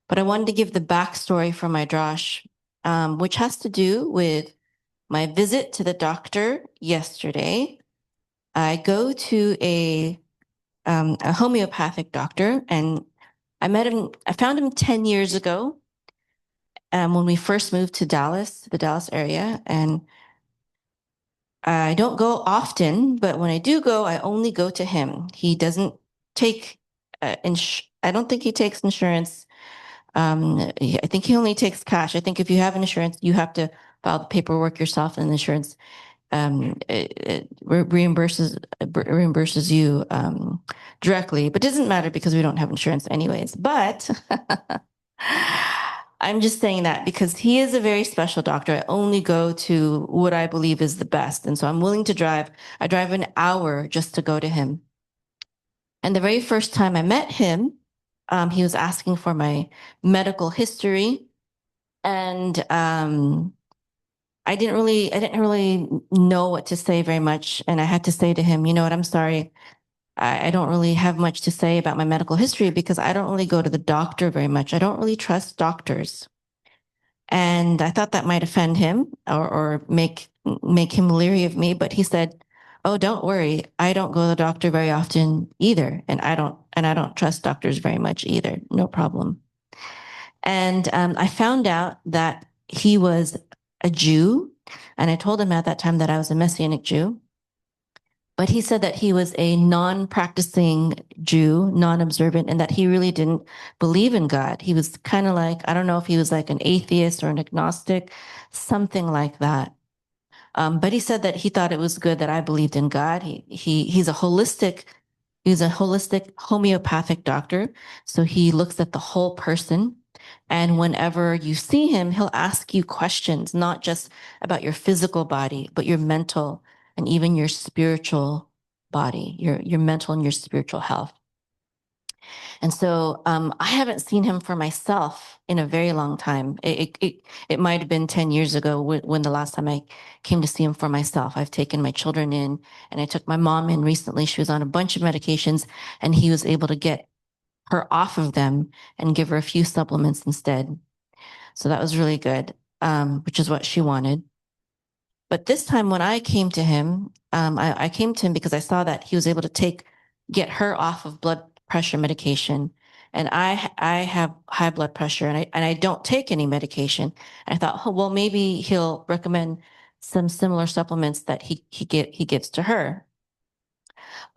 But I wanted to give the backstory for my drash, which has to do with my visit to the doctor yesterday. I go to a homeopathic doctor, and I met him. I found him 10 years ago, when we first moved to Dallas, the Dallas area, and I don't go often, but when I do go, I only go to him. He doesn't take I don't think he takes insurance. I think he only takes cash. I think if you have an insurance, you have to file the paperwork yourself, and the insurance it reimburses you directly. But it doesn't matter because we don't have insurance anyways. But I'm just saying that because he is a very special doctor. I only go to what I believe is the best. And so I'm willing to drive. I drive an hour just to go to him. And the very first time I met him, he was asking for my medical history. And I didn't really know what to say very much. And I had to say to him, you know what, I'm sorry. I don't really have much to say about my medical history because I don't really go to the doctor very much. I don't really trust doctors. And I thought that might offend him or make him leery of me. But he said, "Oh, don't worry. I don't go to the doctor very often either. And I don't trust doctors very much either. No problem." And I found out that he was a Jew. And I told him at that time that I was a Messianic Jew. But he said that he was a non-practicing Jew, non-observant, and that he really didn't believe in God. He was kind of like, I don't know if he was like an atheist or an agnostic, something like that. But he said that he thought it was good that I believed in God. He's a holistic homeopathic doctor. So he looks at the whole person. And whenever you see him, he'll ask you questions, not just about your physical body, but your mental and even your spiritual body, your mental and your spiritual health. And so I haven't seen him for myself in a very long time. It might have been 10 years ago when the last time I came to see him for myself. I've taken my children in, and I took my mom in recently. She was on a bunch of medications, and he was able to get her off of them and give her a few supplements instead. So that was really good, which is what she wanted. But this time when I came to him, I came to him because I saw that he was able to get her off of blood pressure medication. And I have high blood pressure, and I don't take any medication. And I thought, oh, well, maybe he'll recommend some similar supplements that he gives to her.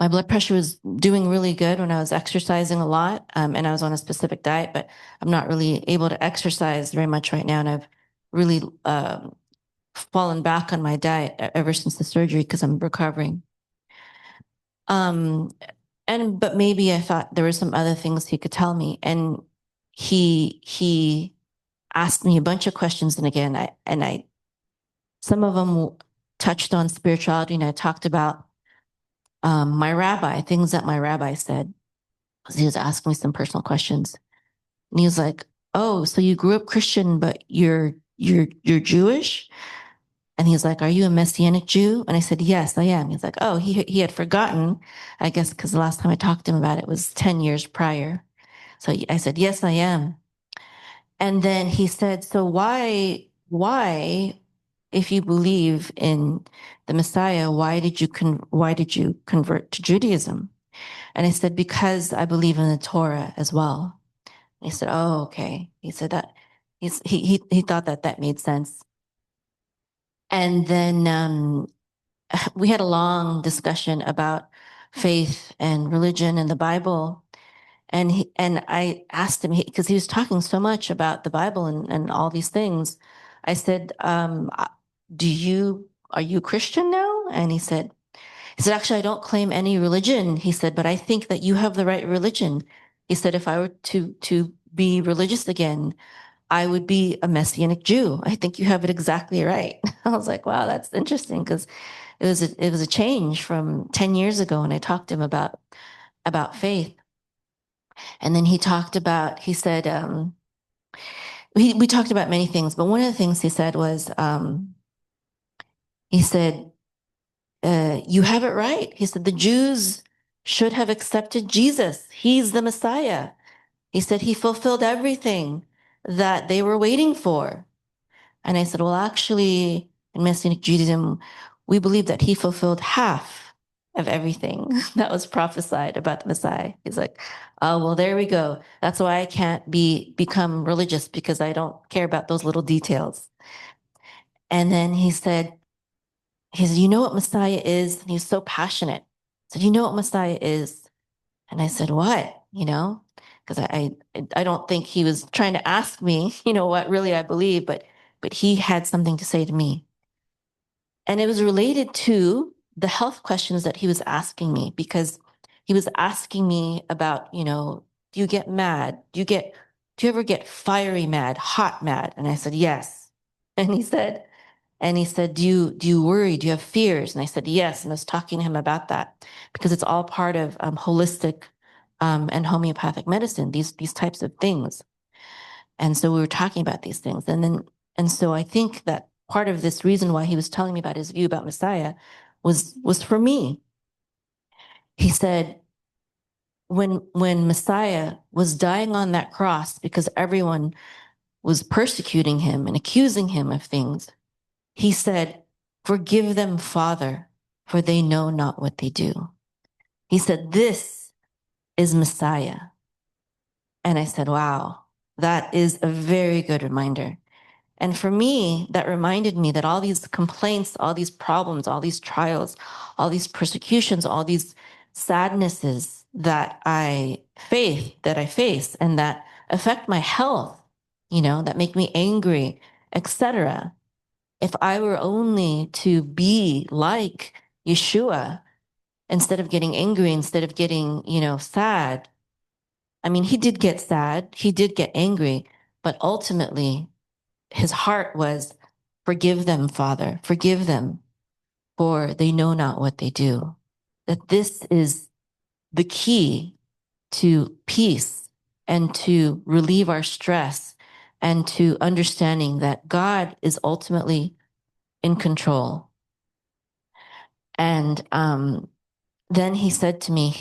My blood pressure was doing really good when I was exercising a lot, and I was on a specific diet, but I'm not really able to exercise very much right now. And I've really fallen back on my diet ever since the surgery because I'm recovering. Um, but maybe I thought there were some other things he could tell me. And he asked me a bunch of questions, and again, I some of them touched on spirituality, and I talked about my rabbi, things that my rabbi said. He was asking me some personal questions, and he was like, "Oh, so you grew up Christian, but you're Jewish?" And he's like, "Are you a Messianic Jew?" And I said, "Yes, I am." He's like, "Oh, he had forgotten, I guess, because the last time I talked to him about it was 10 years prior." So I said, "Yes, I am." And then he said, "So why, if you believe in the Messiah, why did you convert to Judaism?" And I said, "Because I believe in the Torah as well." And he said, "Oh, okay." He said that he thought that that made sense. And then we had a long discussion about faith and religion and the Bible. And I asked him, because he was talking so much about the Bible and all these things. I said, are you Christian now? And he said, "Actually, I don't claim any religion." He said, "But I think that you have the right religion." He said, "If I were to be religious again, I would be a Messianic Jew. I think you have it exactly right." I was like, wow, that's interesting because it was a change from 10 years ago when I talked to him about faith. And then he said, we talked about many things, but one of the things he said was, he said, "You have it right." He said, "The Jews should have accepted Jesus. He's the Messiah." He said he fulfilled everything that they were waiting for. And I said, well, actually, in Messianic Judaism, we believe that he fulfilled half of everything that was prophesied about the Messiah. He's like, oh, well, there we go. That's why I can't become religious, because I don't care about those little details. And then he said, you know what Messiah is? And he was so passionate. He said, you know what Messiah is? And I said, what? Because I don't think he was trying to ask me, what really I believe, but he had something to say to me. And it was related to the health questions that he was asking me, because he was asking me about, do you get mad? Do you ever get fiery mad, hot mad? And I said, yes. And he said, do you worry? Do you have fears? And I said, yes. And I was talking to him about that, because it's all part of holistic and homeopathic medicine, these types of things. And so we were talking about these things. And so I think that part of this reason why he was telling me about his view about Messiah was for me. He said, when Messiah was dying on that cross because everyone was persecuting him and accusing him of things, he said, forgive them, Father, for they know not what they do. He said, this is Messiah. And I said, wow, that is a very good reminder. And for me, that reminded me that all these complaints, all these problems, all these trials, all these persecutions, all these sadnesses that I face and that affect my health, that make me angry, etc. If I were only to be like Yeshua, instead of getting angry, instead of getting, sad. I mean, he did get sad, he did get angry, but ultimately his heart was, forgive them, Father, forgive them, for they know not what they do. That this is the key to peace and to relieve our stress and to understanding that God is ultimately in control. And then he said to me,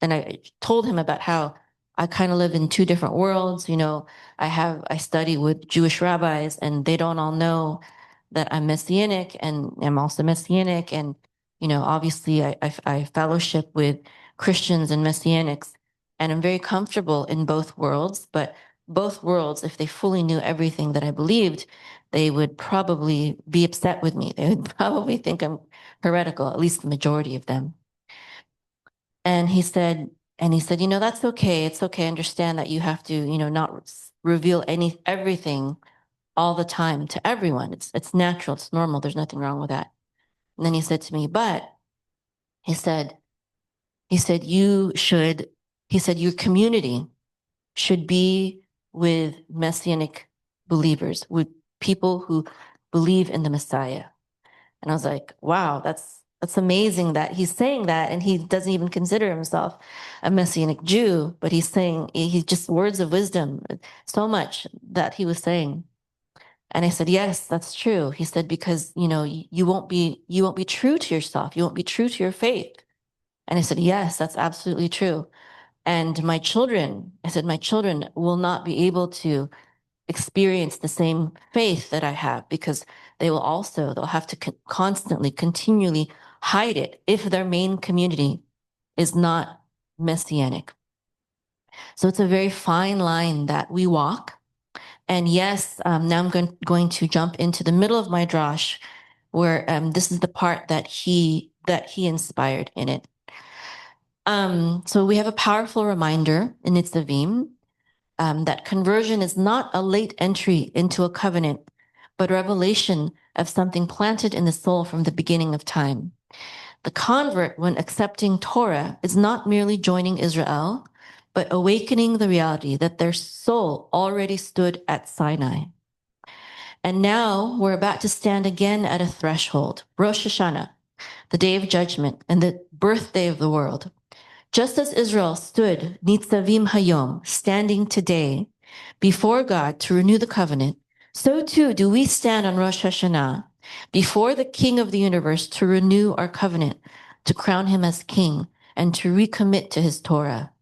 and I told him about how I kind of live in two different worlds. I study with Jewish rabbis, and they don't all know that I'm Messianic, and I'm also Messianic. And, obviously I fellowship with Christians and Messianics, and I'm very comfortable in both worlds. But both worlds, if they fully knew everything that I believed, they would probably be upset with me. They would probably think I'm heretical, at least the majority of them. And he said, that's okay. It's okay. I understand that you have to, not reveal everything all the time to everyone. It's natural. It's normal. There's nothing wrong with that. And then he said to me, but he said, your community should be with Messianic believers, with people who believe in the Messiah. And I was like, wow, that's amazing that he's saying that. And he doesn't even consider himself a Messianic Jew, but he's just words of wisdom, so much that he was saying. And I said, yes, that's true. He said, because, you won't be true to yourself. You won't be true to your faith. And I said, yes, that's absolutely true. And my children will not be able to experience the same faith that I have, because they'll have to constantly, continually hide it if their main community is not Messianic. So it's a very fine line that we walk. And yes, now I'm going to jump into the middle of my drash, where this is the part that he inspired in it. So we have a powerful reminder in Nitzavim that conversion is not a late entry into a covenant, but revelation of something planted in the soul from the beginning of time. The convert, when accepting Torah, is not merely joining Israel, but awakening the reality that their soul already stood at Sinai. And now we're about to stand again at a threshold, Rosh Hashanah, the day of judgment and the birthday of the world. Just as Israel stood, Nitzavim Hayom, standing today before God to renew the covenant, so too do we stand on Rosh Hashanah before the King of the universe to renew our covenant, to crown him as king, and to recommit to his Torah.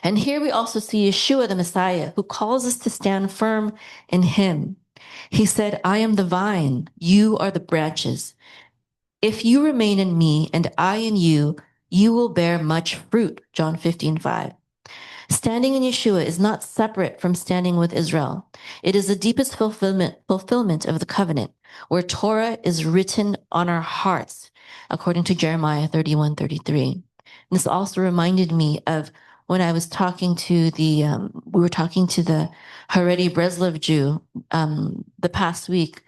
And here we also see Yeshua, the Messiah, who calls us to stand firm in him. He said, I am the vine, you are the branches. If you remain in me and I in you, you will bear much fruit. John 15:5. Standing in Yeshua is not separate from standing with Israel. It is the deepest fulfillment of the covenant, where Torah is written on our hearts, according to Jeremiah 31:33. This also reminded me of when I was talking to we were talking to the Haredi Breslov Jew the past week,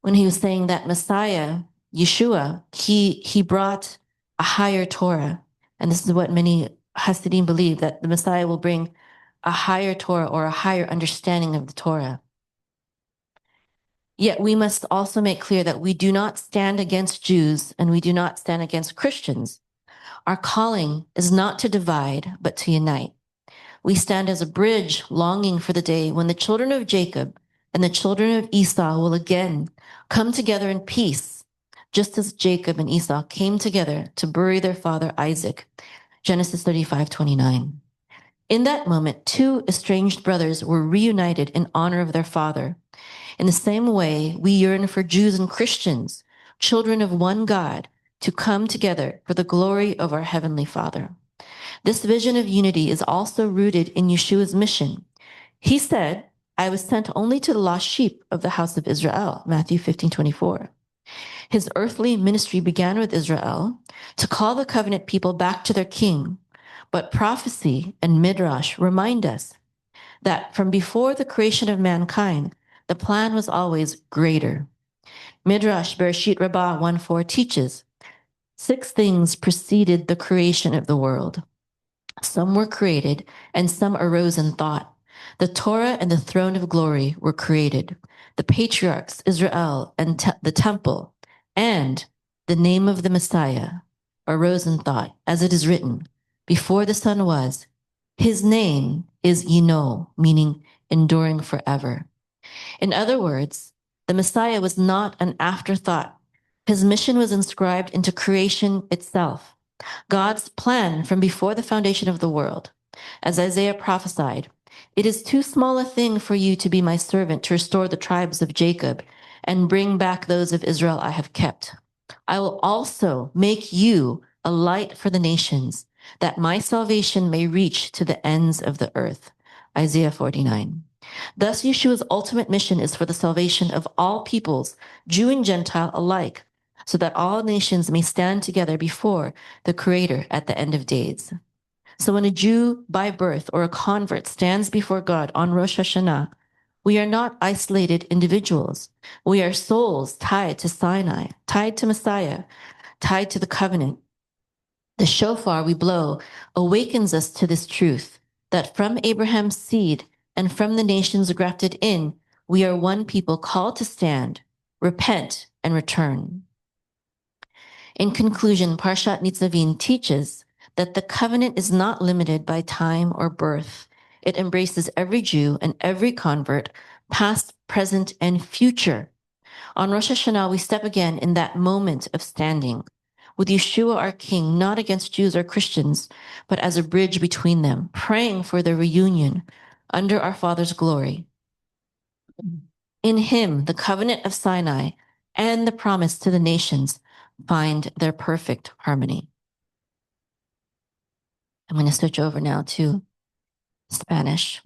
when he was saying that Messiah, Yeshua, he brought a higher Torah. And this is what many Hasidim believe, that the Messiah will bring a higher Torah or a higher understanding of the Torah. Yet we must also make clear that we do not stand against Jews and we do not stand against Christians. Our calling is not to divide, but to unite. We stand as a bridge, longing for the day when the children of Jacob and the children of Esau will again come together in peace, just as Jacob and Esau came together to bury their father Isaac. Genesis 35:29. In that moment, two estranged brothers were reunited in honor of their father. In the same way, we yearn for Jews and Christians, children of one God, to come together for the glory of our Heavenly Father. This vision of unity is also rooted in Yeshua's mission. He said, I was sent only to the lost sheep of the house of Israel, Matthew 15:24. His earthly ministry began with Israel to call the covenant people back to their king. But prophecy and midrash remind us that from before the creation of mankind, the plan was always greater. Midrash Bereshit Rabbah 1:4 teaches, 6 things preceded the creation of the world. Some were created, and some arose in thought. The Torah and the throne of glory were created. The patriarchs, Israel, and the temple, and the name of the Messiah arose in thought, as it is written, before the sun was, his name is Yino, meaning enduring forever. In other words, the Messiah was not an afterthought. His mission was inscribed into creation itself. God's plan from before the foundation of the world. As Isaiah prophesied, it is too small a thing for you to be my servant to restore the tribes of Jacob and bring back those of Israel I have kept. I will also make you a light for the nations, that my salvation may reach to the ends of the earth. Isaiah 49. Thus, Yeshua's ultimate mission is for the salvation of all peoples, Jew and Gentile alike, so that all nations may stand together before the Creator at the end of days. So when a Jew by birth or a convert stands before God on Rosh Hashanah, we are not isolated individuals. We are souls tied to Sinai, tied to Messiah, tied to the covenant. The shofar we blow awakens us to this truth, that from Abraham's seed and from the nations grafted in, we are one people called to stand, repent, and return. In conclusion, Parshat Nitzavim teaches that the covenant is not limited by time or birth. It embraces every Jew and every convert, past, present, and future. On Rosh Hashanah, we step again in that moment of standing, with Yeshua our King, not against Jews or Christians, but as a bridge between them, praying for their reunion under our Father's glory. In him, the covenant of Sinai and the promise to the nations find their perfect harmony. I'm going to switch over now to Spanish.